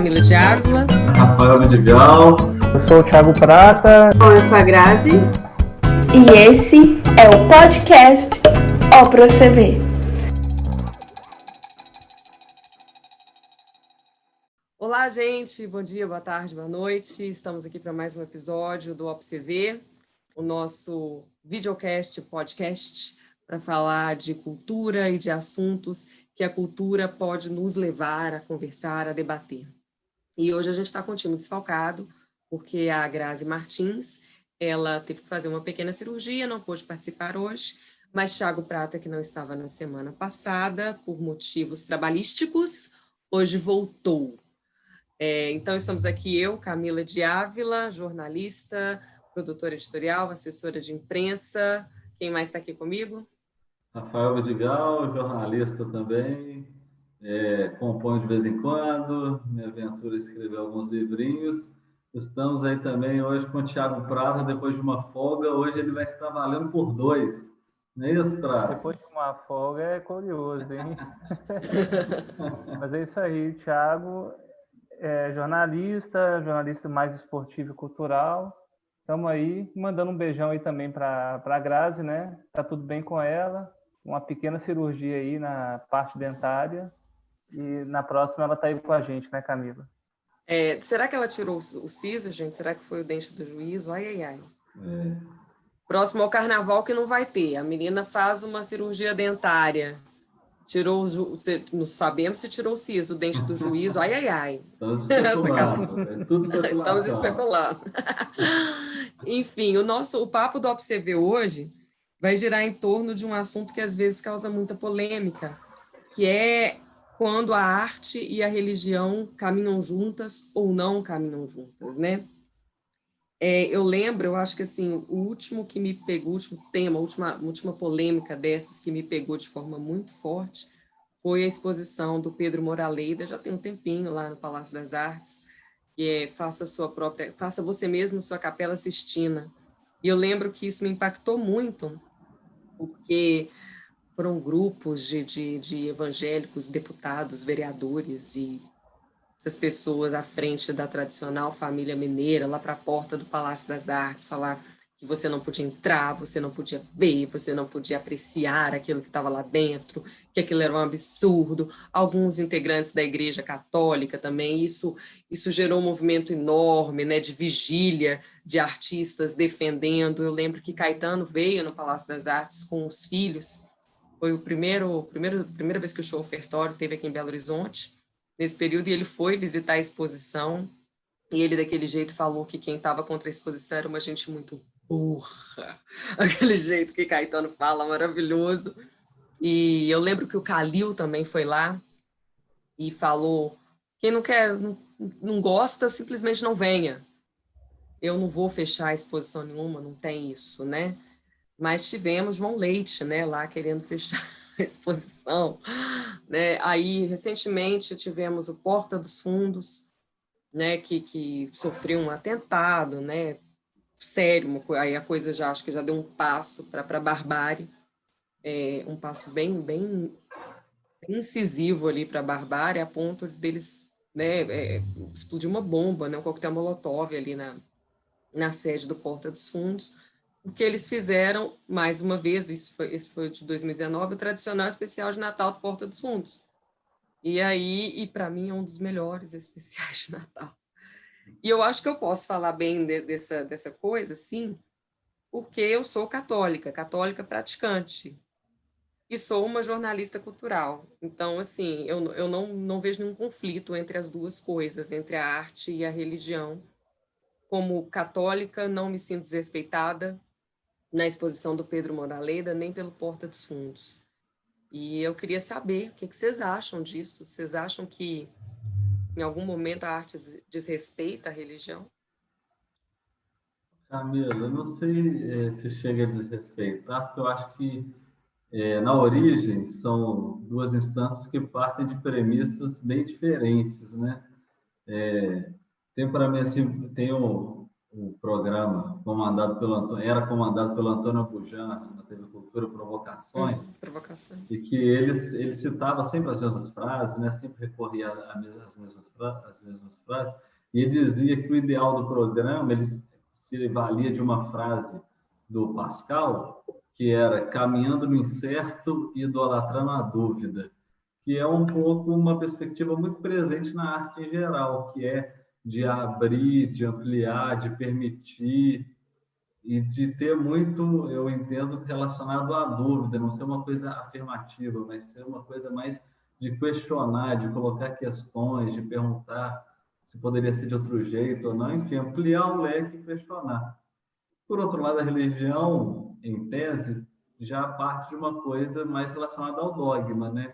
Camila de Ávila. Rafael Vidigal. Eu sou o Thiago Prata. Eu sou a Grazi. E esse é o podcast Ó Pra Você Ver. Olá, gente. Bom dia, boa tarde, boa noite. Estamos aqui para mais um episódio do Ó Pra Você Ver, o nosso videocast, podcast, para falar de cultura e de assuntos que a cultura pode nos levar a conversar, a debater. E hoje a gente está com o time desfalcado, porque a Grazi Martins, ela teve que fazer uma pequena cirurgia, não pôde participar hoje, mas Thiago Prata, que não estava na semana passada, por motivos trabalhísticos, hoje voltou. Então, estamos aqui eu, Camila de Ávila, jornalista, produtora editorial, assessora de imprensa. Quem mais está aqui comigo? Rafael Vidigal, jornalista também, compõe de vez em quando, minha aventura é escrever alguns livrinhos. Estamos aí também hoje com o Thiago Prata, depois de uma folga. Hoje ele vai estar valendo por 2. Não é isso, Prata? Depois de uma folga é curioso, hein? Mas é isso aí, Thiago é jornalista mais esportivo e cultural. Estamos aí, mandando um beijão aí também para a Grazi, né? Tá tudo bem com ela. Uma pequena cirurgia aí na parte dentária. E na próxima ela tá aí com a gente, né, Camila? Será que ela tirou o siso, gente? Será que foi o dente do juízo? Ai. Próximo ao carnaval que não vai ter. A menina faz uma cirurgia dentária. Não sabemos se tirou o siso, o dente do juízo. Ai. Estamos especulando. Tudo especulação. Estamos especulando. Enfim, o papo do Ó Pra Você Ver hoje vai girar em torno de um assunto que às vezes causa muita polêmica, que é quando a arte e a religião caminham juntas ou não caminham juntas, né? Eu acho que assim, o último que me pegou, o último tema, a última polêmica dessas que me pegou de forma muito forte foi a exposição do Pedro Moraleda, já tem um tempinho lá no Palácio das Artes, que é faça você mesmo sua Capela Sistina. E eu lembro que isso me impactou muito, porque foram grupos de evangélicos, deputados, vereadores e essas pessoas à frente da tradicional família mineira, lá para a porta do Palácio das Artes, falar que você não podia entrar, você não podia ver, você não podia apreciar aquilo que estava lá dentro, que aquilo era um absurdo. Alguns integrantes da Igreja Católica também, isso gerou um movimento enorme, né, de vigília, de artistas defendendo. Eu lembro que Caetano veio no Palácio das Artes com os filhos, foi a primeira vez que o show ofertório teve aqui em Belo Horizonte, nesse período, e ele foi visitar a exposição, e ele daquele jeito falou que quem estava contra a exposição era uma gente muito burra, aquele jeito que Caetano fala, maravilhoso. E eu lembro que o Calil também foi lá e falou, quem não quer, não gosta, simplesmente não venha. Eu não vou fechar a exposição nenhuma, não tem isso, né? Mas tivemos João Leite, né, lá querendo fechar a exposição, né? Aí, recentemente, tivemos o Porta dos Fundos, né, que sofreu um atentado, né, sério, aí a coisa já, acho que já deu um passo para a barbárie, um passo bem incisivo ali para a barbárie, a ponto deles, né, explodir uma bomba, né, um coquetel molotov ali na sede do Porta dos Fundos. O que eles fizeram, mais uma vez, esse foi de 2019, o tradicional especial de Natal do Porta dos Fundos. E para mim, é um dos melhores especiais de Natal. E eu acho que eu posso falar bem dessa coisa, sim, porque eu sou católica praticante, e sou uma jornalista cultural. Então, assim, eu não vejo nenhum conflito entre as duas coisas, entre a arte e a religião. Como católica, não me sinto desrespeitada na exposição do Pedro Moraleda, nem pelo Porta dos Fundos. E eu queria saber o que vocês acham disso. Vocês acham que, em algum momento, a arte desrespeita a religião? Camila, eu não sei se chega a desrespeitar, porque eu acho que, na origem, são duas instâncias que partem de premissas bem diferentes, né? Tem para mim, assim, tem o o programa era comandado pelo Antônio Bujan, na TV Cultura, Provocações, Provocações. e que ele citava sempre as mesmas frases, né? Sempre recorria às mesmas frases, e ele dizia que o ideal do programa ele se valia de uma frase do Pascal, que era caminhando no incerto e idolatrando a dúvida, que é um pouco uma perspectiva muito presente na arte em geral, que é de abrir, de ampliar, de permitir e de ter muito, eu entendo, relacionado à dúvida, não ser uma coisa afirmativa, mas ser uma coisa mais de questionar, de colocar questões, de perguntar se poderia ser de outro jeito ou não, enfim, ampliar o leque e questionar. Por outro lado, a religião, em tese, já parte de uma coisa mais relacionada ao dogma, né?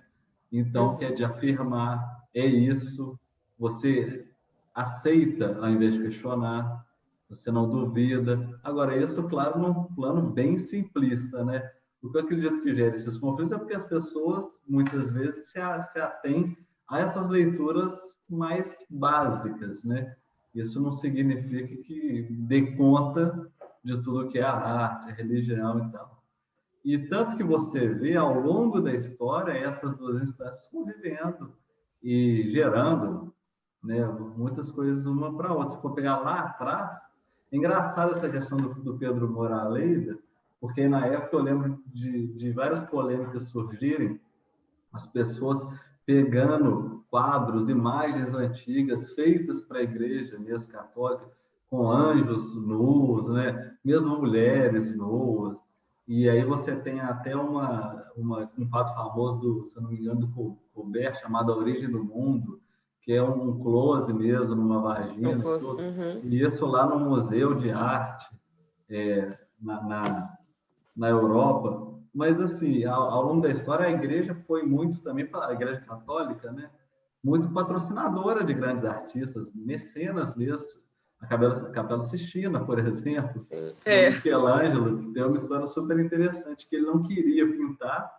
Então, que é de afirmar, é isso, você aceita ao invés de questionar, você não duvida. Agora, isso, claro, num plano bem simplista, né? O que eu acredito que gera esses conflitos é porque as pessoas, muitas vezes, se atêm a essas leituras mais básicas, né? Isso não significa que dê conta de tudo que é a arte, a religião e tal. E tanto que você vê, ao longo da história, essas duas instâncias convivendo e gerando, né, muitas coisas uma para a outra. Se for pegar lá atrás, é engraçado essa questão do Pedro Moraleda, porque na época eu lembro de várias polêmicas surgirem, as pessoas pegando quadros, imagens antigas feitas para a igreja mesmo católica, com anjos nus, né? Mesmo mulheres nuas. E aí você tem até um fato famoso, se eu não me engano, do Colbert, chamado A Origem do Mundo, que é um close mesmo numa vagina. E isso lá no Museu de Arte, na Europa. Mas, assim, ao longo da história, a igreja foi muito também, a igreja católica, né? Muito patrocinadora de grandes artistas, mecenas mesmo. A Capela Sistina, por exemplo. O Michelangelo, que tem uma história super interessante, que ele não queria pintar,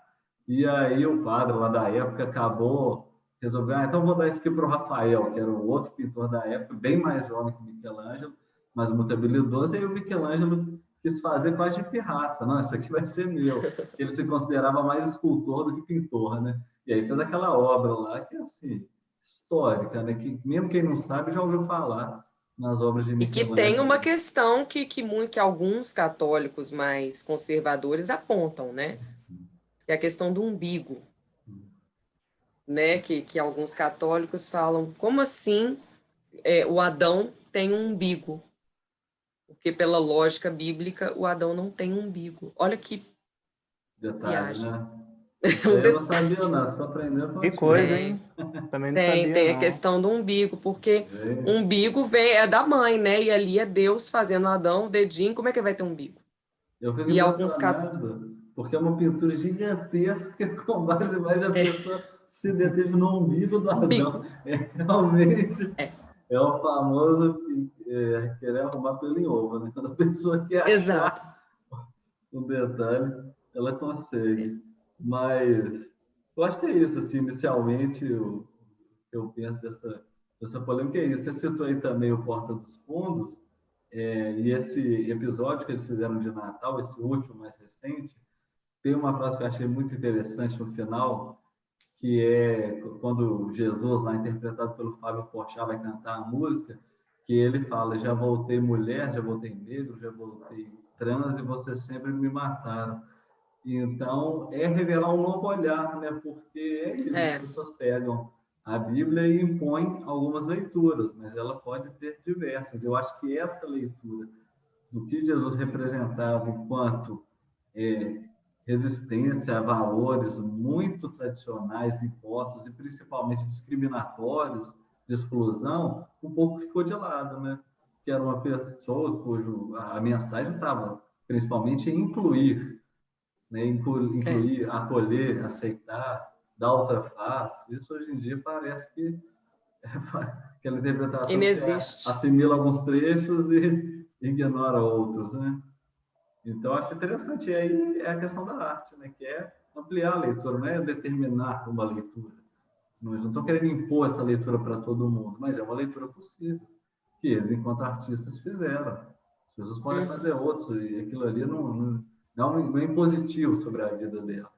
e aí o padre lá da época acabou resolvendo, então vou dar isso aqui para o Rafael, que era o outro pintor da época, bem mais jovem que o Michelangelo, mas muito habilidoso, e aí o Michelangelo quis fazer quase de pirraça, não, isso aqui vai ser meu. Ele se considerava mais escultor do que pintor, né? E aí fez aquela obra lá que é assim, histórica, né? Que mesmo quem não sabe já ouviu falar nas obras de Michelangelo. E que tem uma questão que alguns católicos mais conservadores apontam, né? Que é a questão do umbigo, né? Que alguns católicos falam, como assim o Adão tem um umbigo? Porque, pela lógica bíblica, o Adão não tem umbigo. Olha que detalhe, viagem. né? Eu não sabia, não. Estou aprendendo. Que coisa, hein? Também não sabia, tem não. a questão do umbigo, porque o umbigo é da mãe, né? E ali é Deus fazendo Adão, o dedinho, como é que vai ter umbigo? Eu fico impressionado, porque é uma pintura gigantesca com várias imagens da pessoa se deteve no umbigo do Adão. Realmente é o famoso querer arrumar pelo em ovo, né? Quando a pessoa quer achar um detalhe, ela consegue. Mas eu acho que é isso, assim, inicialmente eu penso dessa polêmica é isso. Você citou aí também o Porta dos Fundos, e esse episódio que eles fizeram de Natal, esse último, mais recente, tem uma frase que eu achei muito interessante no final, que é quando Jesus, lá interpretado pelo Fábio Porchat, vai cantar a música, que ele fala, já voltei mulher, já voltei negro, já voltei trans e vocês sempre me mataram. Então, é revelar um novo olhar, né? Porque é isso, as pessoas pegam a Bíblia e impõem algumas leituras, mas ela pode ter diversas. Eu acho que essa leitura do que Jesus representava enquanto resistência a valores muito tradicionais impostos e principalmente discriminatórios, de exclusão, um pouco ficou de lado, né? Que era uma pessoa cujo a mensagem estava principalmente em incluir, né? Incluir, acolher, aceitar, dar outra face. Isso hoje em dia parece que aquela interpretação que você assimila alguns trechos e ignora outros, né? Então, acho interessante. E aí é a questão da arte, né? Que é ampliar a leitura, não é determinar uma leitura. Nós não estamos querendo impor essa leitura para todo mundo, mas é uma leitura possível, que eles, enquanto artistas, fizeram. As pessoas podem fazer outros, e aquilo ali não é impositivo sobre a vida dela.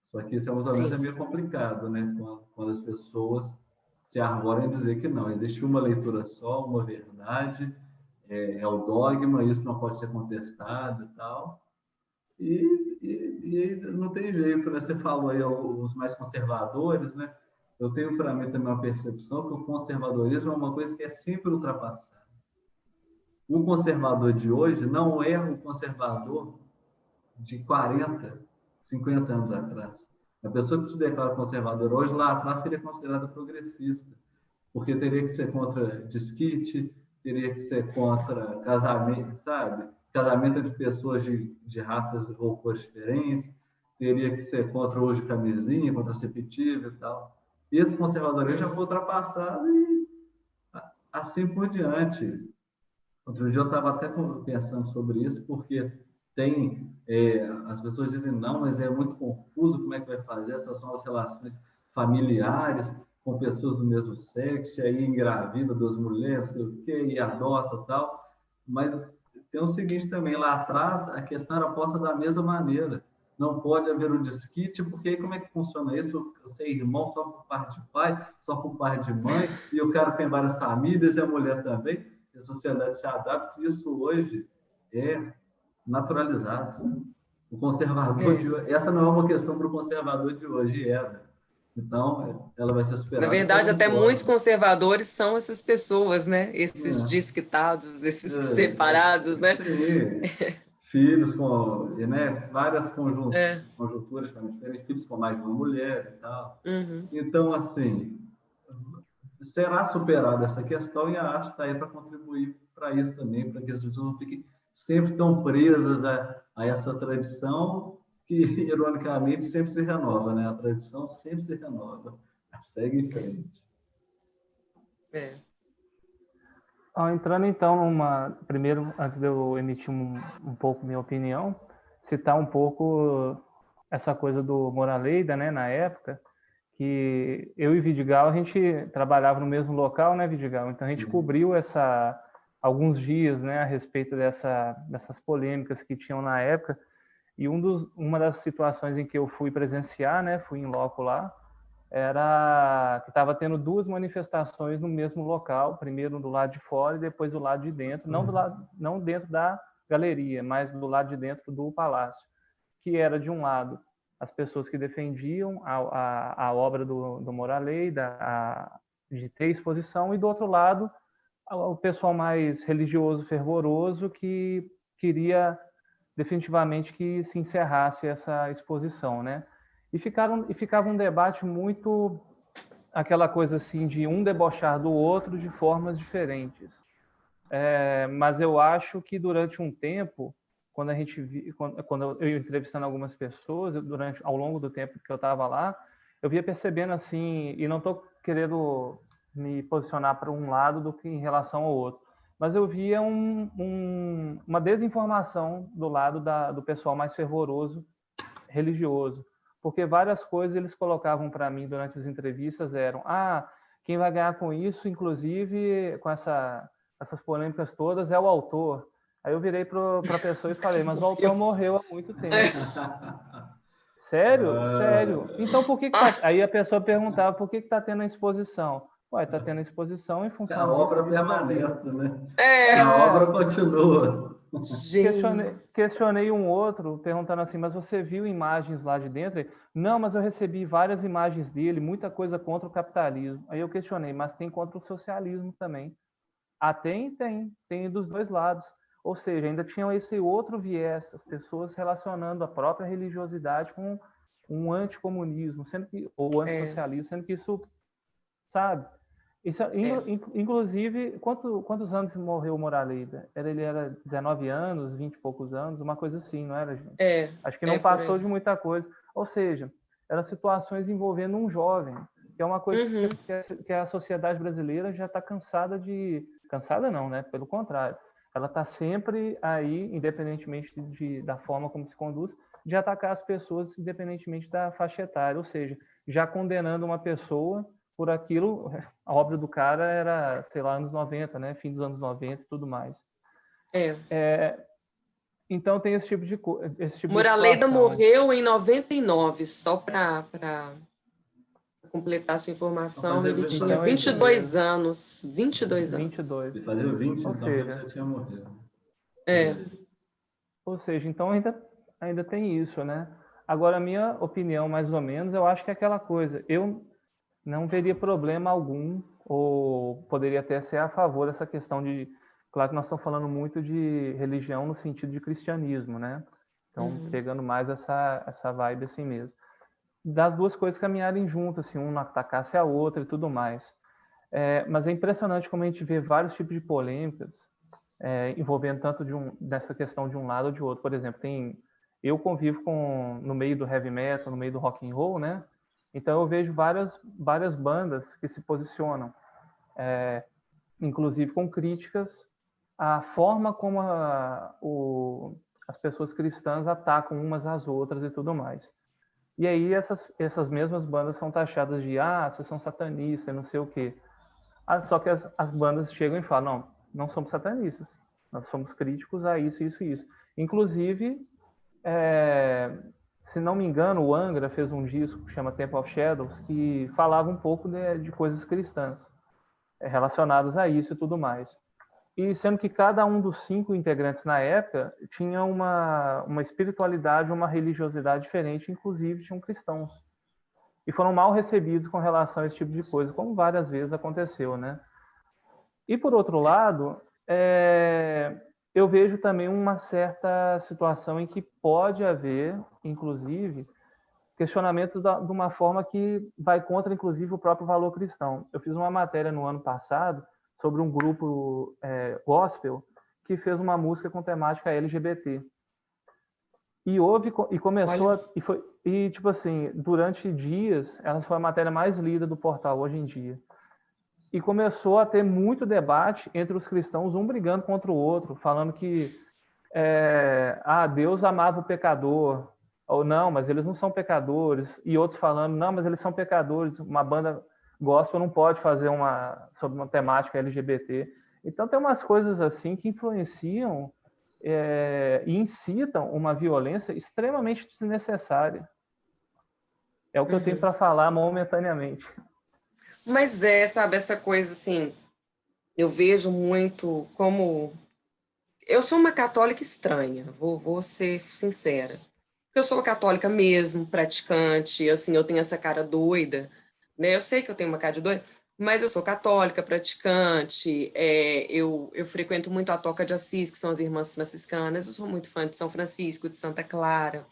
Só que esse emocionamento é meio complicado, né? Quando as pessoas se arvoram em dizer que não, existe uma leitura só, uma verdade, é o dogma, isso não pode ser contestado e tal. E não tem jeito, né? Você falou aí os mais conservadores, né? Eu tenho para mim também uma percepção que o conservadorismo é uma coisa que é sempre ultrapassada. O conservador de hoje não é o conservador de 40, 50 anos atrás. A pessoa que se declara conservadora hoje, lá atrás, seria considerada progressista, porque teria que ser contra desquite, teria que ser contra casamento, sabe? Casamento de pessoas de raças ou cores diferentes, teria que ser contra o uso de camisinha, contraceptivo e tal. E esse conservadorismo já foi ultrapassado e assim por diante. Outro dia eu estava até pensando sobre isso, porque as pessoas dizem, não, mas é muito confuso como é que vai fazer essas novas relações familiares com pessoas do mesmo sexo, aí engravida duas mulheres, sei o quê, e adota e tal. Mas tem o seguinte também, lá atrás a questão era posta da mesma maneira. Não pode haver um desquite, porque aí como é que funciona isso? Você é irmão só por parte de pai, só por parte de mãe, e o cara tem várias famílias, e a mulher também. A sociedade se adapta, e isso hoje é naturalizado. O conservador de hoje, essa não é uma questão para o conservador de hoje, era. Então, ela vai ser Na superada verdade, pelo até muitos código. conservadores são essas pessoas, né? Esses desquitados, esses separados, né? Sim, filhos com, né, várias É. conjunturas diferentes, filhos com mais de uma mulher e tal. Uhum. Então, assim, será superada essa questão e a arte está aí para contribuir para isso também, para que as pessoas não fiquem sempre tão presas a essa tradição que, ironicamente, sempre se renova, né? A tradição sempre se renova. Segue em frente. Entrando então primeiro, antes de eu emitir um pouco minha opinião, citar um pouco essa coisa do Moraleda, né, na época, que eu e Vidigal, a gente trabalhava no mesmo local, né, Vidigal? Então a gente cobriu alguns dias, né, a respeito dessas polêmicas que tinham na época, e uma das situações em que eu fui presenciar, né, fui em loco lá, era que estava tendo duas manifestações no mesmo local, primeiro do lado de fora e depois do lado de dentro, não dentro da galeria, mas do lado de dentro do palácio, que era de um lado as pessoas que defendiam a obra do Moraleda, de ter exposição, e do outro lado o pessoal mais religioso, fervoroso, que queria definitivamente que se encerrasse essa exposição, né? E ficava um debate muito aquela coisa assim de um debochar do outro de formas diferentes. Mas eu acho que durante um tempo, quando eu entrevistando algumas pessoas, ao longo do tempo que eu estava lá, eu via percebendo assim, e não estou querendo me posicionar para um lado do que em relação ao outro, mas eu via uma desinformação do lado do pessoal mais fervoroso, religioso, porque várias coisas eles colocavam para mim durante as entrevistas eram: quem vai ganhar com isso, inclusive com essas polêmicas todas, é o autor. Aí eu virei para a pessoa e falei: mas o autor morreu há muito tempo. Sério? Sério. Então por que tá... Aí a pessoa perguntava por que está tendo a exposição. Ué, está tendo a exposição em função A obra disso, permanece, né? É. A obra continua. Questionei um outro, perguntando assim, mas você viu imagens lá de dentro? Ele, não, mas eu recebi várias imagens dele, muita coisa contra o capitalismo. Aí eu questionei, mas tem contra o socialismo também. Tem dos dois lados. Ou seja, ainda tinham esse outro viés, as pessoas relacionando a própria religiosidade com um anticomunismo, ou antissocialismo, sendo que isso, sabe? Isso, inclusive, quantos anos morreu o Moraleda? Ele era 19 anos, 20 e poucos anos, uma coisa assim, não era, gente? Acho que não passou de muita coisa. Ou seja, eram situações envolvendo um jovem, que é uma coisa que a sociedade brasileira já está cansada de... Cansada não, né? Pelo contrário. Ela está sempre aí, independentemente da forma como se conduz, de atacar as pessoas independentemente da faixa etária. Ou seja, já condenando uma pessoa por aquilo, a obra do cara era, sei lá, anos 90, né? Fim dos anos 90 e tudo mais. Então tem esse tipo de Moraleida situação. morreu em 99, só para completar sua informação, ele tinha 22 anos. 22 anos. 22. Se fazia 20, Ou então seja, ele já tinha morrido. Ou seja, então ainda tem isso, né? Agora, a minha opinião, mais ou menos, eu acho que é aquela coisa. Eu não veria problema algum, ou poderia até ser a favor dessa questão de... Claro que nós estamos falando muito de religião no sentido de cristianismo, né? Então, pegando mais essa vibe assim mesmo. Das duas coisas caminharem juntas, assim, uma atacasse a outra e tudo mais. Mas é impressionante como a gente vê vários tipos de polêmicas envolvendo tanto dessa questão de um lado ou de outro. Por exemplo, eu convivo no meio do heavy metal, no meio do rock and roll, né? Então eu vejo várias bandas que se posicionam, inclusive com críticas à forma como as pessoas cristãs atacam umas às outras e tudo mais. E aí essas mesmas bandas são taxadas de vocês são satanistas, não sei o quê. Só que as bandas chegam e falam, não somos satanistas, nós somos críticos a isso, isso e isso. Inclusive, se não me engano, o Angra fez um disco que chama Temple of Shadows, que falava um pouco de coisas cristãs relacionadas a isso e tudo mais. E sendo que cada um dos 5 integrantes na época tinha uma espiritualidade, uma religiosidade diferente, inclusive tinham cristãos. E foram mal recebidos com relação a esse tipo de coisa, como várias vezes aconteceu, né? E, por outro lado, eu vejo também uma certa situação em que pode haver, inclusive, questionamentos de uma forma que vai contra, inclusive, o próprio valor cristão. Eu fiz uma matéria no ano passado sobre um grupo gospel que fez uma música com temática LGBT. E tipo assim, durante dias, ela foi a matéria mais lida do portal hoje em dia. E começou a ter muito debate entre os cristãos, um brigando contra o outro, falando que Deus amava o pecador, ou não, mas eles não são pecadores, e outros falando, não, mas eles são pecadores, uma banda gospel não pode fazer sobre uma temática LGBT. Então tem umas coisas assim que influenciam e incitam uma violência extremamente desnecessária. É o que eu tenho para falar momentaneamente. Mas sabe, essa coisa assim, eu vejo muito como... Eu sou uma católica estranha, vou ser sincera. Eu sou uma católica mesmo, praticante, assim, eu tenho essa cara doida, né? Eu sei que eu tenho uma cara de doida, mas eu sou católica, praticante, eu frequento muito a Toca de Assis, que são as irmãs franciscanas, eu sou muito fã de São Francisco, de Santa Clara.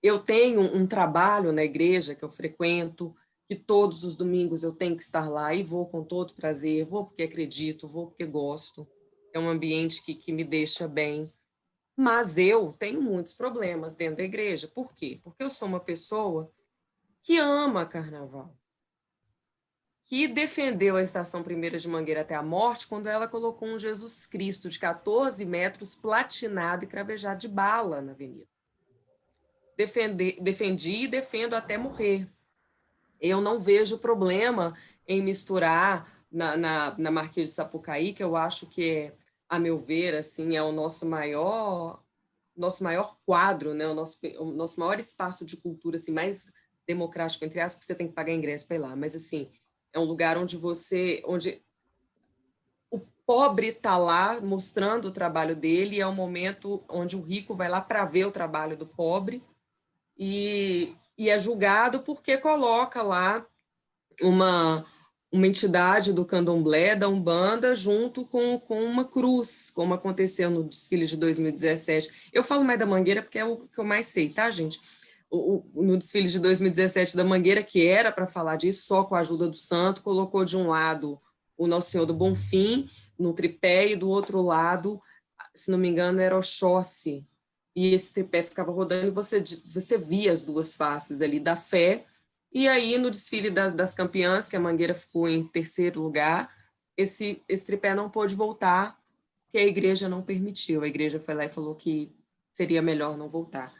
Eu tenho um trabalho na igreja que eu frequento, que todos os domingos eu tenho que estar lá e vou com todo prazer, vou porque acredito, vou porque gosto. É um ambiente que me deixa bem. Mas eu tenho muitos problemas dentro da igreja. Por quê? Porque eu sou uma pessoa que ama carnaval, que defendeu a Estação Primeira de Mangueira até a morte quando ela colocou um Jesus Cristo de 14 metros platinado e cravejado de bala na avenida. Defendi e defendo até morrer. Eu não vejo problema em misturar na Marquês de Sapucaí, que eu acho que a meu ver, assim, é o nosso maior quadro, né? o nosso maior espaço de cultura, assim, mais democrático, entre aspas, porque você tem que pagar ingresso para ir lá, mas assim, é um lugar onde o pobre está lá mostrando o trabalho dele, e é um momento onde o rico vai lá para ver o trabalho do pobre, e é julgado porque coloca lá uma entidade do candomblé, da Umbanda, junto com uma cruz, como aconteceu no desfile de 2017. Eu falo mais da Mangueira porque é o que eu mais sei, tá, gente? No desfile de 2017 da Mangueira, que era para falar disso, só com a ajuda do santo, colocou de um lado o Nosso Senhor do Bonfim, no tripé, e do outro lado, se não me engano, era Oxóssi. E esse tripé ficava rodando e você via as duas faces ali da fé. E aí, no desfile das campeãs, que a Mangueira ficou em 3º lugar, esse tripé não pôde voltar, porque a igreja não permitiu. A igreja foi lá e falou que seria melhor não voltar.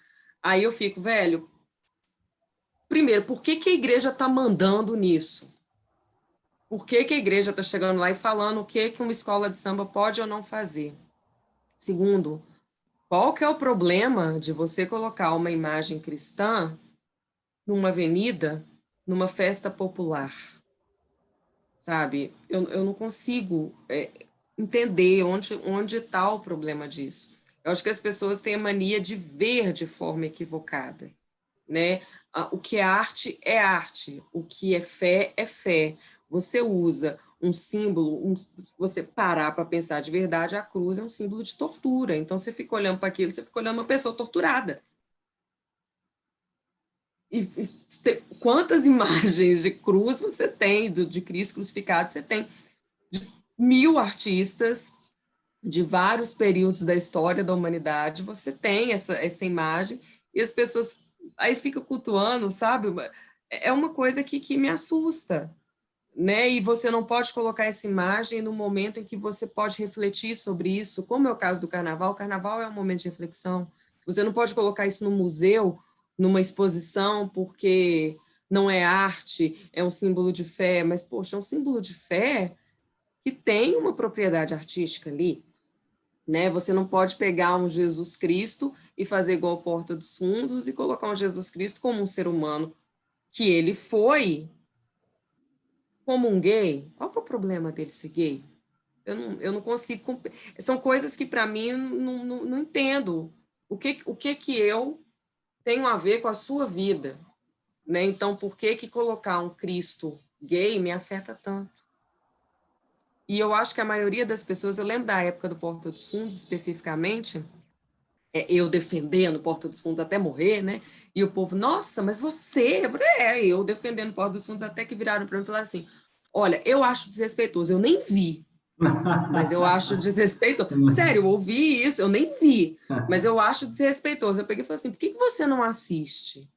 Aí eu fico, velho, primeiro, por que a igreja está mandando nisso? Por que a igreja está chegando lá e falando o que uma escola de samba pode ou não fazer? Segundo, qual que é o problema de você colocar uma imagem cristã numa avenida, numa festa popular? Sabe? Eu não consigo entender onde está o problema disso. Eu acho que as pessoas têm a mania de ver de forma equivocada, né? O que é arte, o que é fé, é fé. Você usa um símbolo, você parar para pensar de verdade, a cruz é um símbolo de tortura. Então, você fica olhando para aquilo, você fica olhando uma pessoa torturada. Quantas imagens de cruz você tem, de Cristo crucificado, você tem de 1000 artistas de vários períodos da história da humanidade, você tem essa imagem, e as pessoas aí ficam cultuando, sabe? É uma coisa que me assusta, né? E você não pode colocar essa imagem no momento em que você pode refletir sobre isso, como é o caso do carnaval. O carnaval é um momento de reflexão. Você não pode colocar isso no museu, numa exposição, porque não é arte, é um símbolo de fé, mas, poxa, é um símbolo de fé que tem uma propriedade artística ali, né? Você não pode pegar um Jesus Cristo e fazer igual a Porta dos Fundos e colocar um Jesus Cristo como um ser humano que ele foi, como um gay. Qual que é o problema dele ser gay? Eu não consigo... São coisas que, para mim, não entendo. O que eu tenho a ver com a sua vida, né? Então, por que colocar um Cristo gay me afeta tanto? E eu acho que a maioria das pessoas, eu lembro da época do Porta dos Fundos, especificamente, eu defendendo Porta dos Fundos até morrer, né? E o povo, nossa, mas você... Eu defendendo Porta dos Fundos até que viraram para mim e falaram assim, olha, eu acho desrespeitoso, eu nem vi, mas eu acho desrespeitoso. Sério, eu ouvi isso, eu nem vi, mas eu acho desrespeitoso. Eu peguei e falei assim, por que você não assiste?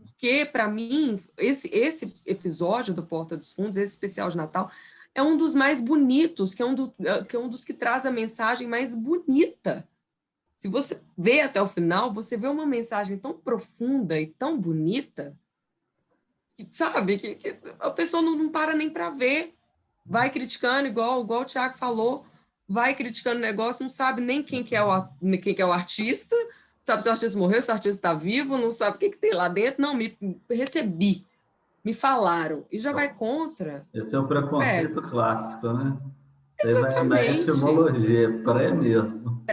Porque, para mim, esse episódio do Porta dos Fundos, esse especial de Natal, é um dos mais bonitos, que é um dos que traz a mensagem mais bonita. Se você vê até o final, você vê uma mensagem tão profunda e tão bonita, que, sabe, que a pessoa não para nem para ver. Vai criticando, igual o Thiago falou, vai criticando o negócio, não sabe nem quem que é o artista, sabe se o artista morreu, se o artista está vivo, não sabe o que tem lá dentro. Não, recebi, me falaram, e já vai contra. Esse é o preconceito clássico, né? Você vai na Exatamente. etimologia, pré mesmo.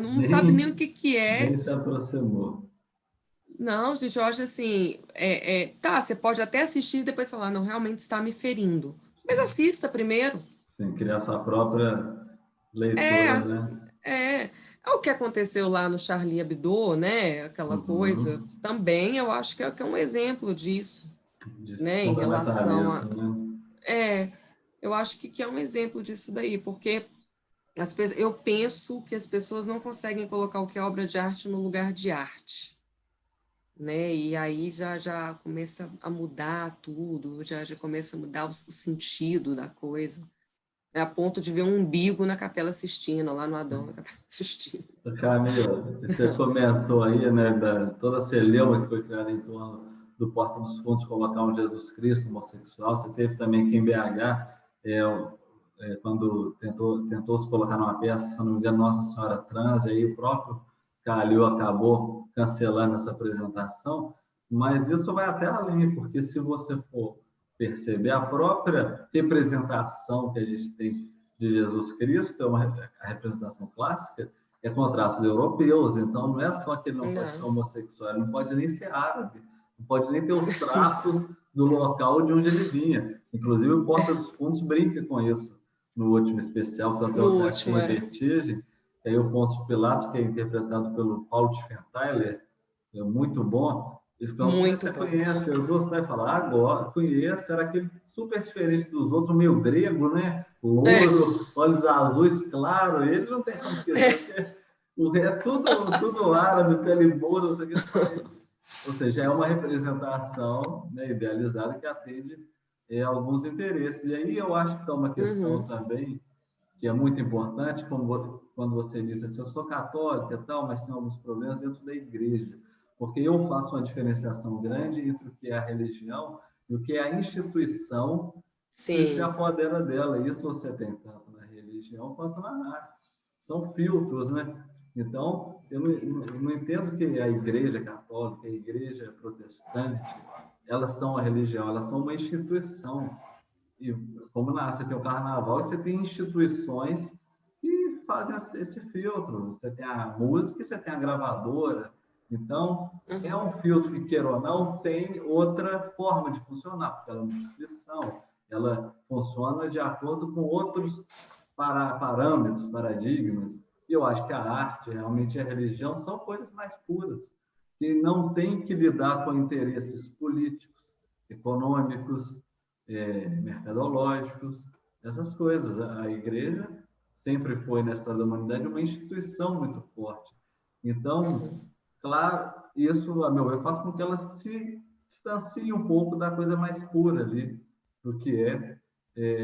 Não sabe nem o que é. Nem se aproximou. Não, gente, eu acho assim, tá, você pode até assistir e depois falar, não, realmente está me ferindo. Mas assista primeiro. Sim, criar sua própria leitura, né? É o que aconteceu lá no Charlie Hebdo, né? Aquela coisa. Também eu acho que é um exemplo disso, né? Em relação a... né? Eu acho que é um exemplo disso daí, porque eu penso que as pessoas não conseguem colocar o que é obra de arte no lugar de arte, né? E aí já começa a mudar tudo, já começa a mudar o sentido da coisa. A ponto de ver um umbigo na Capela Sistina, lá no Adão, na Capela Sistina. Camila, você comentou aí, né, toda a celeuma que foi criada em torno do Porta dos Fundos, colocar um Jesus Cristo homossexual. Você teve também aqui em BH, quando tentou se colocar numa peça, se não me engano, Nossa Senhora Trans, e aí o próprio Calil acabou cancelando essa apresentação, mas isso vai até além, porque se você for perceber a própria representação que a gente tem de Jesus Cristo, a representação clássica, é com traços europeus, então não é só que ele não pode ser homossexual, ele não pode nem ser árabe, não pode nem ter os traços do local de onde ele vinha. Inclusive, o Porta dos Fundos brinca com isso no último especial, que é o Castinho e Vertigem, que aí o Pôncio Pilatos, que é interpretado pelo Paulo Tiffenthaler, é muito bom. Eles falam, você conhece Jesus? Vai falar, agora, conheço, era aquele super diferente dos outros, meio grego, né? Louro, olhos azuis, claro, ele não tem como esquecer, porque é tudo árabe, pele moura, não sei o que. Ou seja, é uma representação, né, idealizada que atende alguns interesses. E aí eu acho que está uma questão também que é muito importante, como quando você disse assim, eu sou católica e tal, mas tem alguns problemas dentro da igreja. Porque eu faço uma diferenciação grande entre o que é a religião e o que é a instituição que se apodera dela. Isso você tem tanto na religião quanto na arte. são filtros, né? Então, eu não entendo que a Igreja Católica, a Igreja Protestante, elas são a religião, elas são uma instituição. E como você tem o Carnaval, você tem instituições que fazem esse filtro. Você tem a música e você tem a gravadora. Então, é um filtro que, queira ou não, tem outra forma de funcionar, porque ela é uma instituição, ela funciona de acordo com outros parâmetros, paradigmas. E eu acho que a arte, realmente, e a religião são coisas mais puras, que não tem que lidar com interesses políticos, econômicos, mercadológicos, essas coisas. A igreja sempre foi, na história da humanidade, uma instituição muito forte. Então, claro, isso, a meu ver, faz com que ela se distancie um pouco da coisa mais pura ali, do que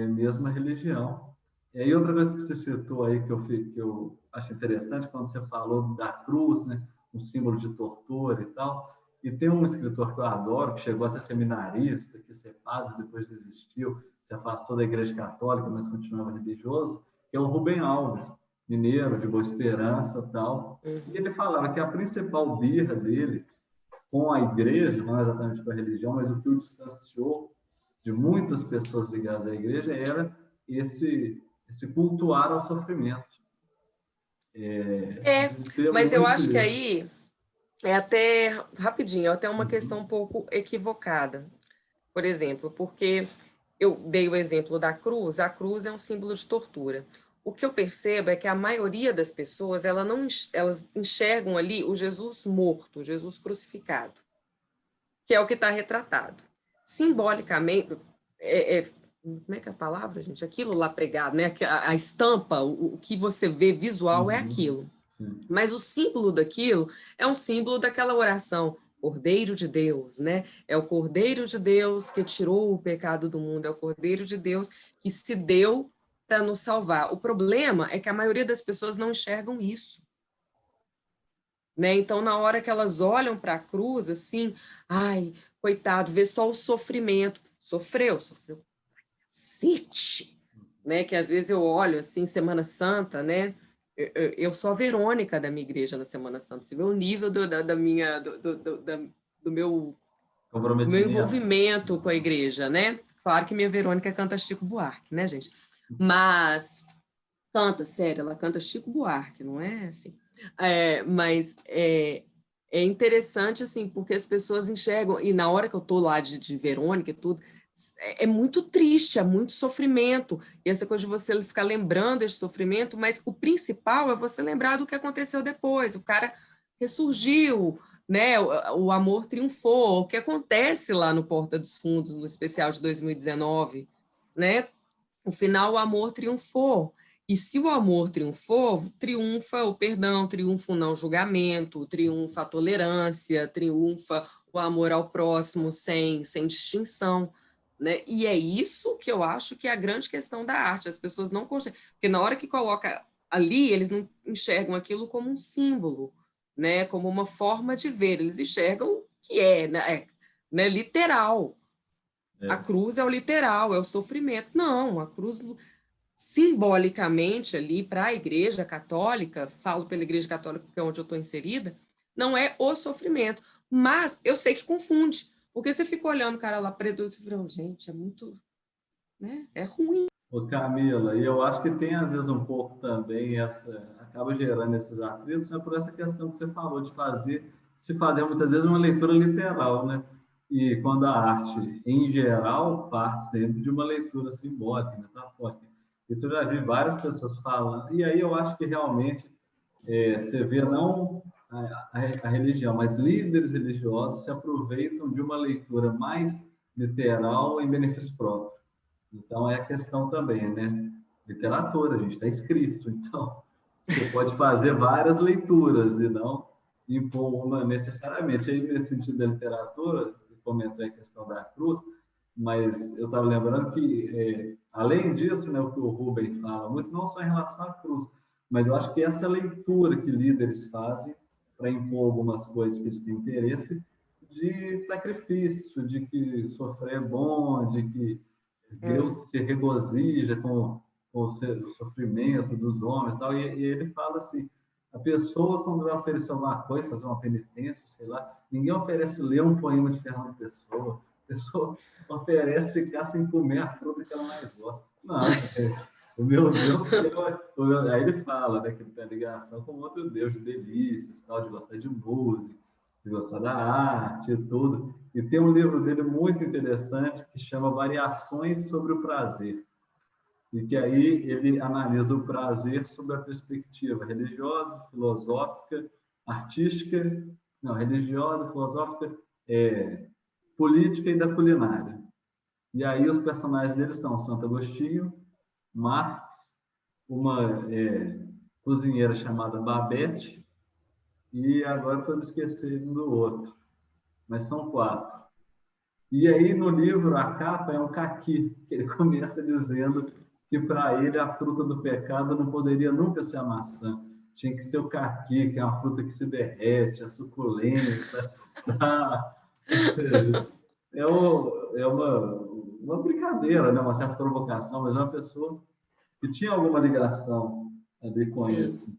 mesmo a religião. E aí, outra coisa que você citou aí, que eu acho interessante, quando você falou da cruz, né, um símbolo de tortura e tal, e tem um escritor que eu adoro, que chegou a ser seminarista, que ser padre, depois desistiu, se afastou da Igreja Católica, mas continuava religioso, que é o Rubem Alves, mineiro, de Boa Esperança e tal. E ele falava que a principal birra dele com a igreja, não exatamente com a religião, mas o que o distanciou de muitas pessoas ligadas à igreja era esse cultuar ao sofrimento. Mas eu acho que aí é até, rapidinho, é até uma questão um pouco equivocada. Por exemplo, porque eu dei o exemplo da cruz, a cruz é um símbolo de tortura. O que eu percebo é que a maioria das pessoas, elas enxergam ali o Jesus morto, o Jesus crucificado, que é o que está retratado. Simbolicamente, como é que é a palavra, gente? Aquilo lá pregado, né? A estampa, o que você vê visual é aquilo. Sim. Mas o símbolo daquilo é um símbolo daquela oração, Cordeiro de Deus, né? É o Cordeiro de Deus que tirou o pecado do mundo, é o Cordeiro de Deus que se deu para nos salvar. O problema é que a maioria das pessoas não enxergam isso. Né? Então, na hora que elas olham para a cruz, assim, ai, coitado, vê só o sofrimento. Sofreu cacete, né? Que às vezes eu olho, assim, Semana Santa, né? Eu sou a Verônica da minha igreja na Semana Santa. Você vê o nível do meu envolvimento com a igreja, né? Claro que minha Verônica canta Chico Buarque, né, gente? Mas canta, sério, ela canta Chico Buarque, não é assim? Mas é interessante, assim, porque as pessoas enxergam, e na hora que eu tô lá de Verônica e tudo, é muito triste, é muito sofrimento, e essa coisa de você ficar lembrando esse sofrimento, mas o principal é você lembrar do que aconteceu depois, o cara ressurgiu, né? O amor triunfou, o que acontece lá no Porta dos Fundos, no especial de 2019, né? No final, o amor triunfou. E se o amor triunfou, triunfa o perdão, triunfa o não julgamento, triunfa a tolerância, triunfa o amor ao próximo sem distinção. Né? E é isso que eu acho que é a grande questão da arte. As pessoas não conseguem. Porque na hora que coloca ali, eles não enxergam aquilo como um símbolo, né? Como uma forma de ver. Eles enxergam que né? Literal. A cruz é o literal, é o sofrimento. Não, a cruz, simbolicamente, ali, para a Igreja Católica, falo pela Igreja Católica porque é onde eu estou inserida, não é o sofrimento. Mas eu sei que confunde, porque você fica olhando o cara lá preto e você fala, gente, é muito... né? É ruim. Ô Camila, e eu acho que tem, às vezes, um pouco também acaba gerando esses atritos, né, por essa questão que você falou de se fazer muitas vezes uma leitura literal, né? E quando a arte, em geral, parte sempre de uma leitura simbólica, metafórica. Isso eu já vi várias pessoas falando, e aí eu acho que realmente você vê não a religião, mas líderes religiosos se aproveitam de uma leitura mais literal em benefício próprio. Então, é a questão também, né? Literatura, a gente está escrito, então você pode fazer várias leituras e não impor uma necessariamente. Aí, nesse sentido da literatura, você comentou a questão da cruz, mas eu estava lembrando que, além disso, né, o que o Rubem fala muito, não só em relação à cruz, mas eu acho que essa leitura que líderes fazem para impor algumas coisas que eles têm interesse, de sacrifício, de que sofrer é bom, de que Deus se regozija com o sofrimento dos homens, tal, e ele fala assim, a pessoa, quando vai oferecer alguma coisa, fazer uma penitência, sei lá, ninguém oferece ler um poema de Fernando Pessoa, a pessoa oferece ficar sem comer a fruta que ela mais gosta. Não, o meu Deus, aí ele fala, né, que ele tem ligação com outro Deus de delícias, tal, de gostar de música, de gostar da arte e tudo. E tem um livro dele muito interessante que chama Variações sobre o Prazer. E que aí ele analisa o prazer sob a perspectiva religiosa, filosófica, artística, não, religiosa, filosófica, política e da culinária. E aí os personagens deles são Santo Agostinho, Marx, uma cozinheira chamada Babette, e agora estou me esquecendo do outro, mas são 4. E aí no livro a capa é um caqui, que ele começa dizendo que para ele a fruta do pecado não poderia nunca ser a maçã, tinha que ser o caqui, que é uma fruta que se derrete, é suculenta, ou seja, é uma brincadeira, né? Uma certa provocação, mas é uma pessoa que tinha alguma ligação ali com isso.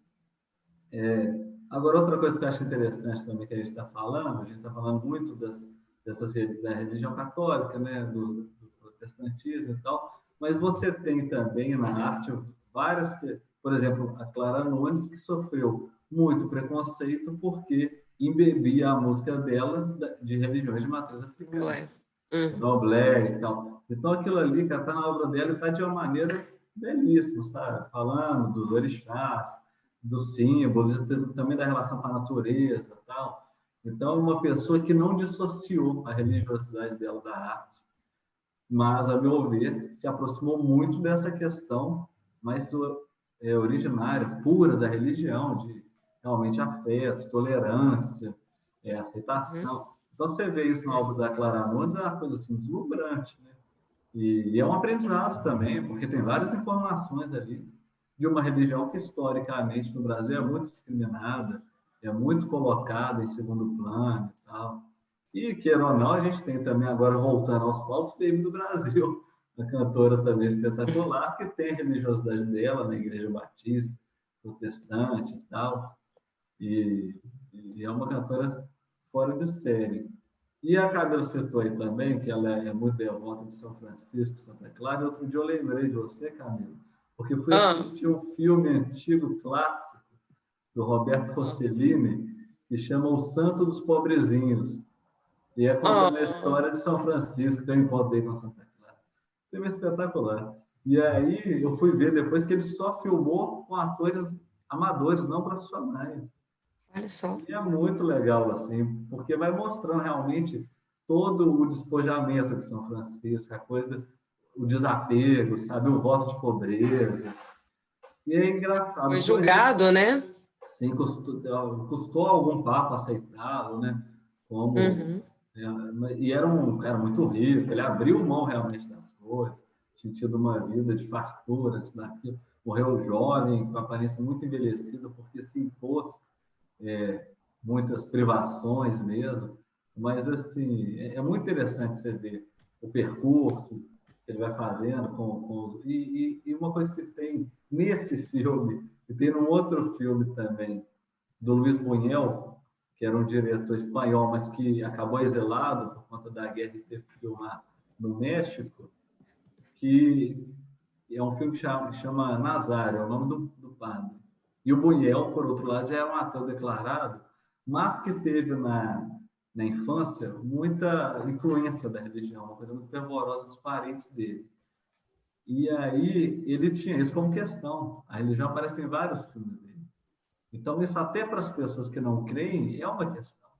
Agora, outra coisa que eu acho interessante também que a gente está falando muito da religião católica, né? do protestantismo e tal, mas você tem também na arte várias, por exemplo, a Clara Nunes, que sofreu muito preconceito porque embebia a música dela de religiões de matriz africana, Candomblé e tal. Então, aquilo ali que está na obra dela está de uma maneira belíssima, sabe? Falando dos orixás, dos símbolos, também da relação com a natureza e tal. Então, uma pessoa que não dissociou a religiosidade dela da arte, mas, a meu ver, se aproximou muito dessa questão mais originária, pura da religião, de realmente afeto, tolerância, aceitação. Então, você vê isso na obra da Clara Nunes, é uma coisa assim, deslumbrante, né? E é um aprendizado também, porque tem várias informações ali de uma religião que, historicamente, no Brasil é muito discriminada, é muito colocada em segundo plano e tal. E, queira ou não, a gente tem também, agora voltando aos pautos, Baby do Brasil, uma cantora também espetacular, que tem a religiosidade dela na Igreja Batista, protestante e tal. E é uma cantora fora de série. E a Camila citou aí também, que ela é muito devota de São Francisco, Santa Clara. E outro dia eu lembrei de você, Camila, porque fui assistir um filme antigo, clássico, do Roberto Rossellini, que chama O Santo dos Pobrezinhos. E é contando a história de São Francisco, que eu encontrei com Santa Clara. Filme espetacular. E aí eu fui ver depois que ele só filmou com atores amadores, não profissionais. Olha só. E é muito legal, assim, porque vai mostrando realmente todo o despojamento de São Francisco, a coisa, o desapego, sabe, o voto de pobreza. E é engraçado. Foi julgado, né? Sim, custou algum papa aceitá-lo, né? Como, e era um cara muito rico, ele abriu mão realmente das coisas, tinha tido uma vida de fartura antes daquilo, morreu jovem, com aparência muito envelhecida, porque se impôs muitas privações mesmo, mas assim, é muito interessante você ver o percurso que ele vai fazendo e uma coisa que tem nesse filme, e tem num outro filme também, do Luiz Buñuel, que era um diretor espanhol, mas que acabou exilado por conta da guerra e teve que filmar no México, que é um filme que chama Nazário, é o nome do padre. E o Buñuel, por outro lado, já era um ateu declarado, mas que teve na infância muita influência da religião, uma coisa muito fervorosa dos parentes dele. E aí ele tinha isso como questão. A religião aparece em vários filmes dele. Então, isso até para as pessoas que não creem é uma questão.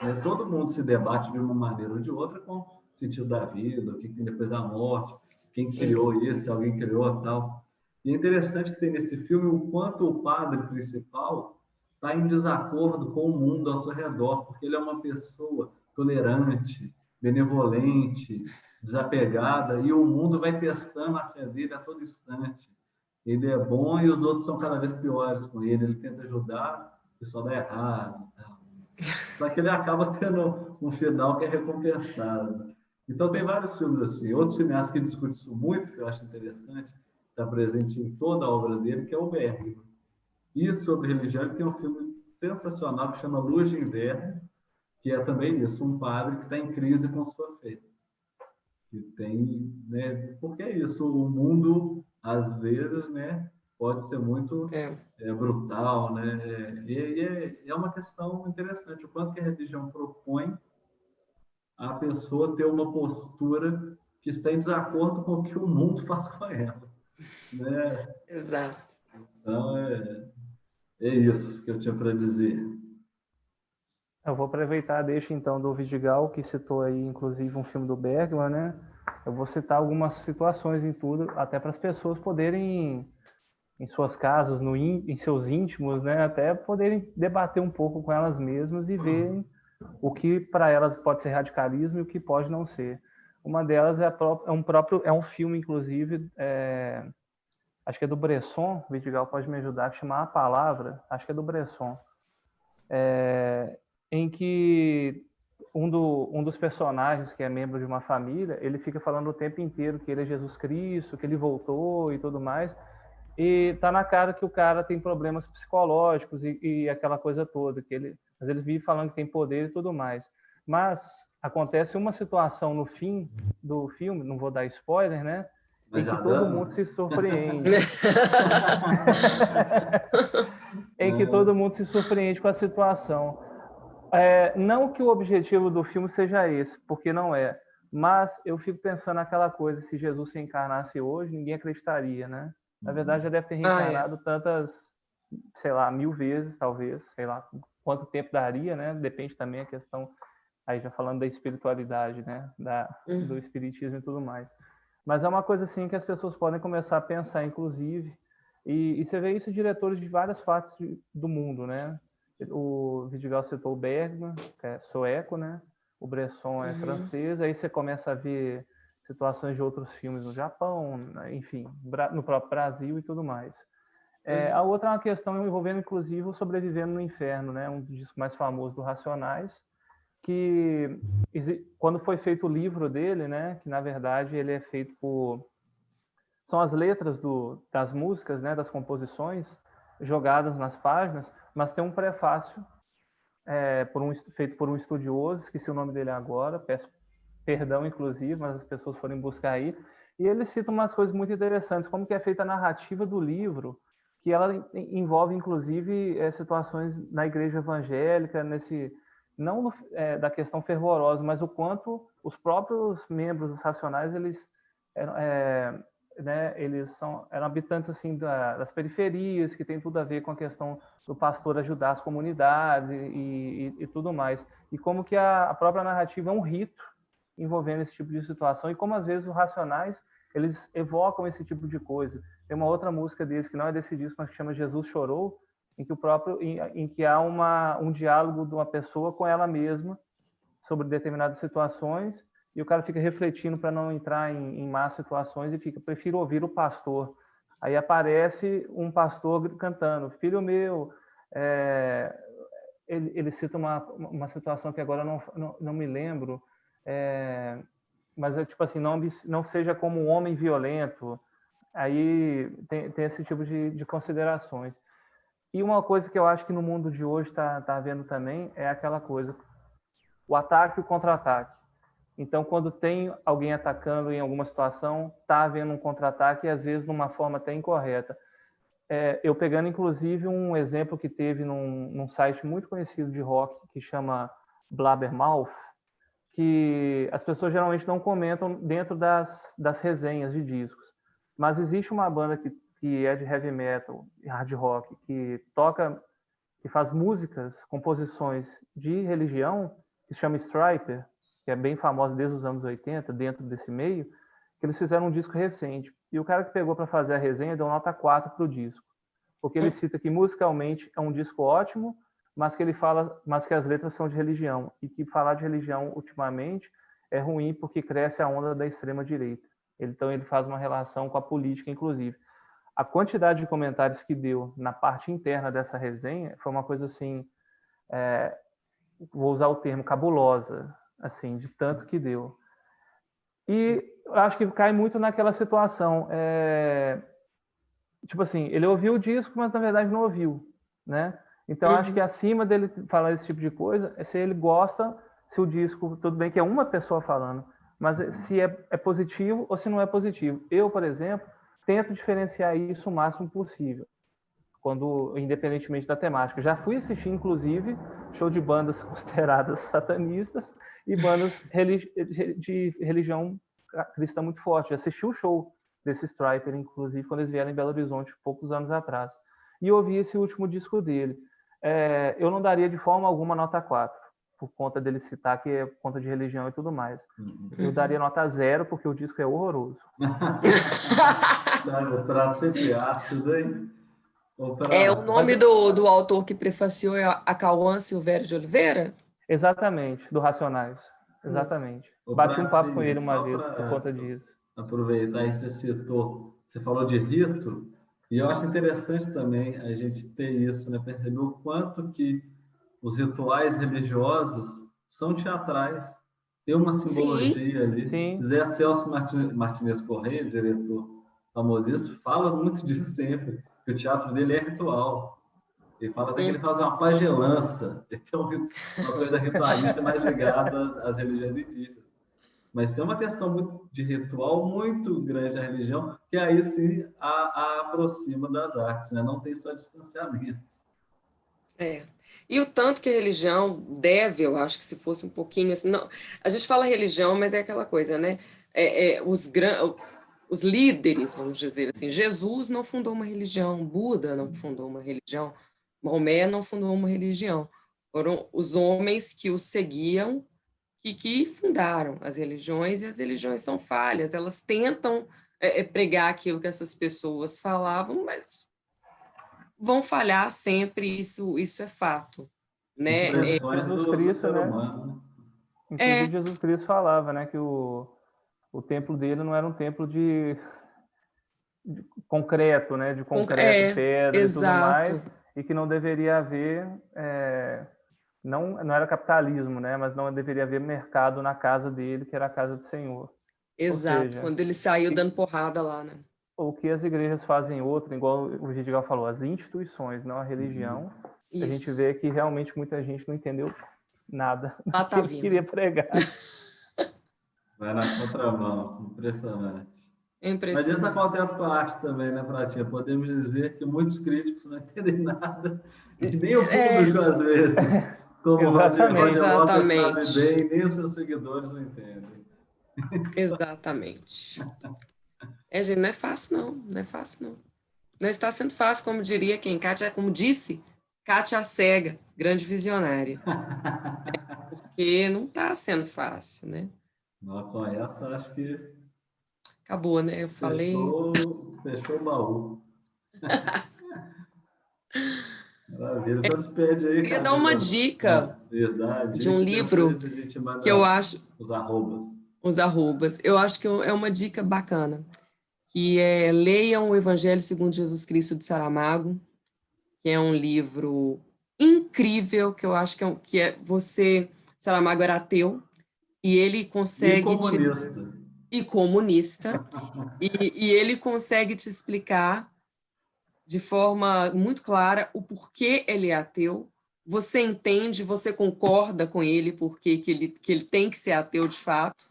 Né? Todo mundo se debate de uma maneira ou de outra com o sentido da vida, o que tem depois da morte, quem criou isso, se alguém criou tal. E é interessante que tem nesse filme o quanto o padre principal está em desacordo com o mundo ao seu redor, porque ele é uma pessoa tolerante, benevolente, desapegada, e o mundo vai testando a fé dele a todo instante. Ele é bom e os outros são cada vez piores com ele. Ele tenta ajudar e só dá errado. Só que ele acaba tendo um final que é recompensado. Então, tem vários filmes assim. Outros cineastas que discutem isso muito, que eu acho interessante, está presente em toda a obra dele, que é o Bergman. E sobre religião, ele tem um filme sensacional que chama Luz de Inverno, que é também isso, um padre que está em crise com sua fé. Que tem, né, porque é isso, o mundo, às vezes, né, pode ser muito brutal, né? É uma questão interessante, o quanto que a religião propõe a pessoa ter uma postura que está em desacordo com o que o mundo faz com ela, né? Exato. Então, é isso que eu tinha para dizer. Eu vou aproveitar a deixa, então, do Vidigal, que citou aí, inclusive, um filme do Bergman, né? Eu vou citar algumas situações em tudo, até para as pessoas poderem, em suas casas, em seus íntimos, né? Até poderem debater um pouco com elas mesmas e ver o que para elas pode ser radicalismo e o que pode não ser. Uma delas é um filme, inclusive, acho que é do Bresson, o Vidigal pode me ajudar, que chama A Palavra, acho que é do Bresson, em que um dos personagens, que é membro de uma família, ele fica falando o tempo inteiro que ele é Jesus Cristo, que ele voltou e tudo mais, e tá na cara que o cara tem problemas psicológicos e aquela coisa toda, mas ele vive falando que tem poder e tudo mais. Mas acontece uma situação no fim do filme, não vou dar spoiler, né? Em que todo mundo se surpreende. Em que todo mundo se surpreende com a situação. Não que o objetivo do filme seja esse, porque não é. Mas eu fico pensando naquela coisa, se Jesus se encarnasse hoje, ninguém acreditaria, né? Na verdade, já deve ter reencarnado tantas, sei lá, 1000 vezes, talvez, sei lá quanto tempo daria, né? Depende também a questão, aí já falando da espiritualidade, né? Do espiritismo e tudo mais. Mas é uma coisa assim que as pessoas podem começar a pensar, inclusive, e você vê isso em diretores de várias partes do mundo, né? O Vidigal citou o Bergman, que é sueco, né? O Bresson é francês, aí você começa a ver situações de outros filmes no Japão, enfim, no próprio Brasil e tudo mais. A outra é uma questão envolvendo, inclusive, o Sobrevivendo no Inferno, né? Um dos discos mais famosos do Racionais, que quando foi feito o livro dele, né? Que na verdade ele é feito são as letras das músicas, né? Das composições jogadas nas páginas, mas tem um prefácio feito por um estudioso, esqueci o nome dele agora, peço perdão, inclusive, mas as pessoas forem buscar aí, e ele cita umas coisas muito interessantes, como que é feita a narrativa do livro, que ela envolve, inclusive, situações na igreja evangélica, não da questão fervorosa, mas o quanto os próprios membros dos Racionais, eles eram habitantes assim das periferias, que tem tudo a ver com a questão do pastor ajudar as comunidades e tudo mais. E como que a própria narrativa é um rito envolvendo esse tipo de situação, e como às vezes os Racionais, eles evocam esse tipo de coisa. Tem uma outra música deles, que não é desse disco, mas que chama Jesus Chorou, em que há um diálogo de uma pessoa com ela mesma sobre determinadas situações, e o cara fica refletindo para não entrar em más situações e prefiro ouvir o pastor. Aí aparece um pastor cantando, filho meu, ele cita uma situação que agora não me lembro, mas é tipo assim, não seja como um homem violento. Aí tem esse tipo de considerações. E uma coisa que eu acho que no mundo de hoje está havendo também é aquela coisa, o ataque e o contra-ataque. Então, quando tem alguém atacando em alguma situação, está havendo um contra-ataque, e às vezes numa forma até incorreta. Eu pegando, inclusive, um exemplo que teve num site muito conhecido de rock, que chama Blabbermouth, que as pessoas geralmente não comentam dentro das resenhas de discos. Mas existe uma banda que é de heavy metal, hard rock, que faz músicas, composições de religião, que se chama Stryper, que é bem famosa desde os anos 80, dentro desse meio, que eles fizeram um disco recente. E o cara que pegou para fazer a resenha deu nota 4 para o disco. Porque ele cita que musicalmente é um disco ótimo, mas que as letras são de religião. E que falar de religião ultimamente é ruim porque cresce a onda da extrema-direita. Então ele faz uma relação com a política, inclusive. A quantidade de comentários que deu na parte interna dessa resenha foi uma coisa assim, vou usar o termo, cabulosa, assim, de tanto que deu. E eu acho que cai muito naquela situação. tipo assim, ele ouviu o disco, mas na verdade não ouviu, né? Então, acho que acima dele falar esse tipo de coisa, é se ele gosta, se o disco, tudo bem que é uma pessoa falando, mas se é positivo ou se não é positivo. Eu, por exemplo, tento diferenciar isso o máximo possível, independentemente da temática. Já fui assistir, inclusive, show de bandas consideradas satanistas e bandas de religião cristã muito forte. Já assisti o show desse Stryper, inclusive, quando eles vieram em Belo Horizonte, poucos anos atrás. E ouvi esse último disco dele. Eu não daria de forma alguma nota 4, por conta dele citar que é por conta de religião e tudo mais. Eu daria nota 0, porque o disco é horroroso. O prato sempre ácido, hein? O nome do autor que prefaciou é Acauã Silvério de Oliveira? Exatamente, do Racionais. Exatamente. Bati um papo com ele uma vez por conta disso. Aproveitar e você falou de rito, e eu acho interessante também a gente ter isso, né? Perceber o quanto que os rituais religiosos são teatrais, tem uma simbologia ali. Sim. Zé Celso Martinez Corrêa, diretor famosíssimo, fala muito disso sempre, que o teatro dele é ritual. Ele fala até que ele faz uma pagelança, então uma coisa ritualística mais ligada às religiões indígenas. Mas tem uma questão de ritual muito grande à religião, que aí sim a aproxima das artes, né? Não tem só distanciamento. E o tanto que a religião deve, eu acho que se fosse um pouquinho assim, não, a gente fala religião, mas é aquela coisa, né? Os líderes, vamos dizer assim, Jesus não fundou uma religião, Buda não fundou uma religião, Maomé não fundou uma religião. Foram os homens que o seguiam que fundaram as religiões, e as religiões são falhas, elas tentam pregar aquilo que essas pessoas falavam, mas vão falhar sempre, isso é fato, né? Expressões do ser humano. Inclusive, Jesus Cristo falava, né, que o templo dele não era um templo de concreto, né, de concreto, pedra e tudo mais, e que não deveria haver, não era capitalismo, né, mas não deveria haver mercado na casa dele, que era a casa do Senhor. Exato, seja, quando ele saiu dando porrada lá, né? O que as igrejas fazem igual o Gidigal falou, as instituições, não a religião. Isso. A gente vê que realmente muita gente não entendeu nada do que ele queria pregar. Vai na contramão, impressionante. Impressionante. Mas isso acontece com a arte também, né, Pratinha? Podemos dizer que muitos críticos não entendem nada, e nem o público, às vezes. Como o Roger Lopes sabe bem, nem os seus seguidores não entendem. Exatamente. Gente, não é fácil, não. Não é fácil, não. Não está sendo fácil, como diria quem? Como disse, Kátia Cega, grande visionária. Porque não está sendo fácil, né? Não, com essa, acho que... Acabou, né? Eu falei... Fechou o baú. Maravilha. Então, despede aí, Eu queria dar uma dica de um livro que eu acho... Os arrobas. Os arrobas. Eu acho que é uma dica bacana, que é leiam o Evangelho segundo Jesus Cristo de Saramago, que é um livro incrível, que eu acho que é você... Saramago era ateu, e ele consegue... E comunista. E ele consegue te explicar de forma muito clara o porquê ele é ateu. Você entende, você concorda com ele porque que ele tem que ser ateu de fato.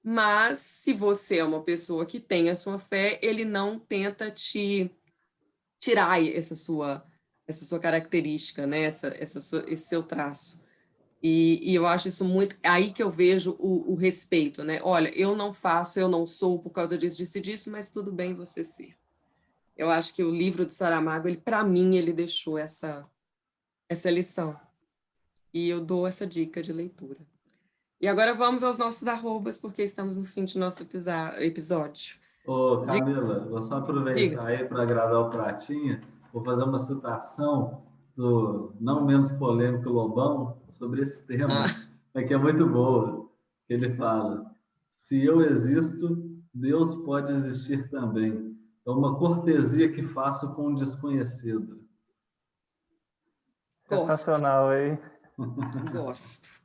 Mas, se você é uma pessoa que tem a sua fé, ele não tenta te tirar essa sua característica, né? Esse seu traço. E eu acho isso muito... Aí que eu vejo o respeito, né? Olha, eu não faço, eu não sou por causa disso, mas tudo bem você ser. Eu acho que o livro de Saramago, para mim, ele deixou essa lição. E eu dou essa dica de leitura. E agora vamos aos nossos arrobas, porque estamos no fim do nosso episódio. Ô, Camila, vou só aproveitar aí para agradar o Pratinha. Vou fazer uma citação do não menos polêmico Lobão sobre esse tema, que é muito boa. Ele fala: se eu existo, Deus pode existir também. É uma cortesia que faço com um desconhecido. Sensacional, hein? Gosto.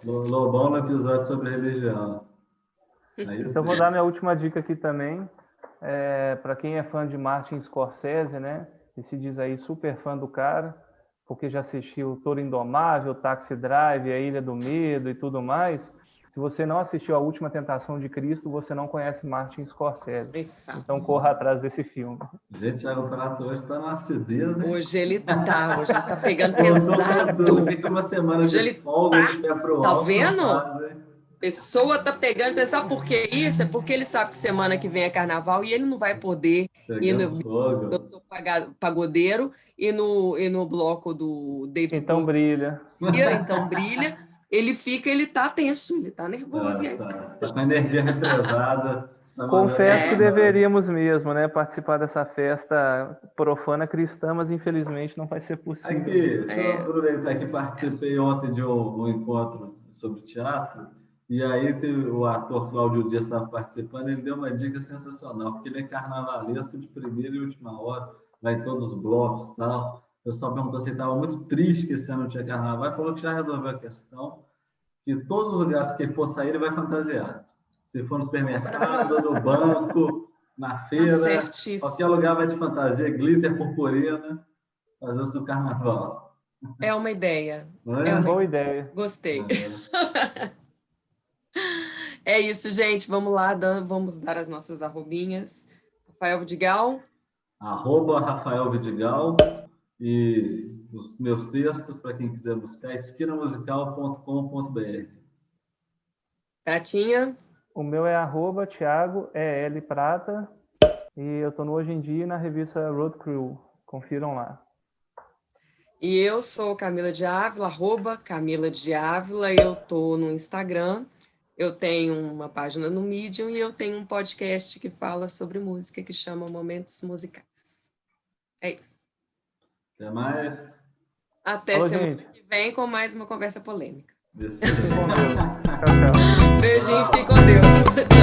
Lobão no episódio sobre religião. Então, vou dar minha última dica aqui também. para quem é fã de Martin Scorsese, né? E se diz aí super fã do cara, porque já assistiu Toro Indomável, Taxi Drive, A Ilha do Medo e tudo mais. Se você não assistiu A Última Tentação de Cristo, você não conhece Martin Scorsese. Então corra atrás desse filme. Gente, Thiago Prato hoje está na acidez, hein? Hoje ele tá pegando pesado. Fica uma semana Hoje de ele folga, tá. de pé pro Tá alto, vendo? não faz, hein? Pessoa tá pegando, sabe por que isso? É porque ele sabe que semana que vem é carnaval e ele não vai poder ir Pegando no... fogo. Eu sou pagodeiro e no bloco do David Então brilha. Então brilha. Ele tá tenso, ele tá nervoso. Tá com a energia represada. Confesso que deveríamos mesmo, né, participar dessa festa profana cristã, mas infelizmente não vai ser possível. Aqui, deixa eu aproveitar que participei ontem de um encontro sobre teatro, e aí o ator Cláudio Dias estava participando, ele deu uma dica sensacional, porque ele é carnavalesco de primeira e última hora, vai em todos os blocos e tal. O pessoal perguntou se ele estava muito triste que esse ano não tinha carnaval, e falou que já resolveu a questão, que todos os lugares que ele for sair, ele vai fantasiado. Se for no supermercado, no banco, na feira, qualquer lugar vai de fantasia, glitter, purpurina, fazer isso no carnaval. É uma ideia. É uma boa ideia. Gostei. É isso, gente. Vamos lá, vamos dar as nossas arrobinhas. Rafael Vidigal. @Rafael Vidigal. E os meus textos, para quem quiser buscar, esquinamusical.com.br. Pratinha. O meu é @Thiago EL Prata e eu estou no Hoje em Dia na revista Road Crew. Confiram lá. E eu sou Camila de Ávila, @Camila de Ávila, e eu estou no Instagram. Eu tenho uma página no Medium e eu tenho um podcast que fala sobre música que chama Momentos Musicais. É isso. Até mais. Até semana que vem com mais uma conversa polêmica. Tchau, tchau. Beijinho, fique com Deus. Tchau.